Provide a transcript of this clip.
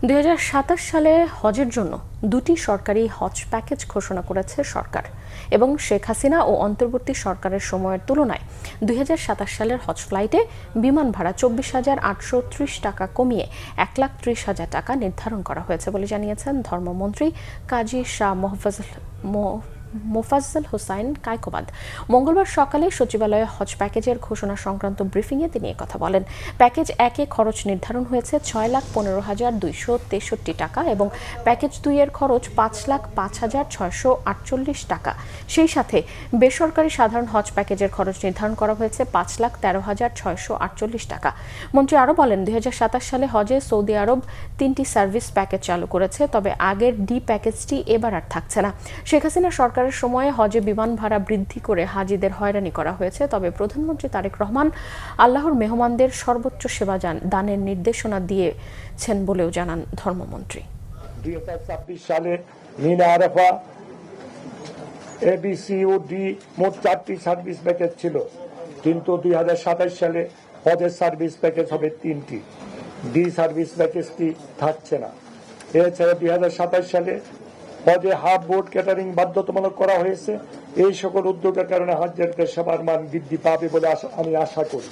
2027 সালে হজের জন্য দুটি সরকারি হজ প্যাকেজ ঘোষণা করেছে সরকার এবং শেখ হাসিনা ও অন্তর্বর্তী সরকারের সময়ের তুলনায় 2027 সালের হজ ফ্লাইটে বিমান ভাড়া 24,830 টাকা কমিয়ে 1,30,000 টাকা নির্ধারণ করা হয়েছে বলে জানিয়েছেন ধর্মমন্ত্রী কাজী শাহ মোফাজ্জল হোসাইন কায়কোবাদ। মঙ্গলবার সকালে সচিবালয়ে হজ প্যাকেজের ঘোষণা সংক্রান্ত ব্রিফিংয়ে তিনি একথা বলেন। প্যাকেজ 1-এ খরচ নির্ধারণ হয়েছে 6,15,263 টাকা এবং প্যাকেজ 2-এর খরচ 5,05,648 টাকা। সেই সাথে বেসরকারি সাধারণ হজ প্যাকেজের খরচ নির্ধারণ করা হয়েছে 5,13,648 টাকা। মন্ত্রী আরও বলেন, 2027 সালে হজে সৌদি আরব 3টি সার্ভিস প্যাকেজ চালু করেছে, তবে আগের ডি প্যাকেজটি এবার আর থাকছে না। শেখ হাসিনা সরকারের সময়ে হজে বিমান ভাড়া বৃদ্ধি করে হাজিদের হয়রানি করা হয়েছে, তবে প্রধানমন্ত্রী তারেক রহমান আল্লাহর মেহমানদের সর্বোচ্চ সেবা দানের নির্দেশনা দিয়েছেন বলেও জানান ধর্মমন্ত্রী। 2026 সালে মিনা আরাফা এবিসিউডি মোট 4টি সার্ভিস প্যাকেজ ছিল, কিন্তু 2027 সালে হজের সার্ভিস প্যাকেজ হবে 3টি। ডি সার্ভিস প্যাকেজটি থাকছে না। এছাড়া 2027 সালে হজে হাফ বোর্ড ক্যাটারিং বাধ্যতামূলক করা হয়েছে। এই সকল উদ্যোগের কারণে হজ্জের সেবার মান বৃদ্ধি পাবে বলে আমি আশা করি।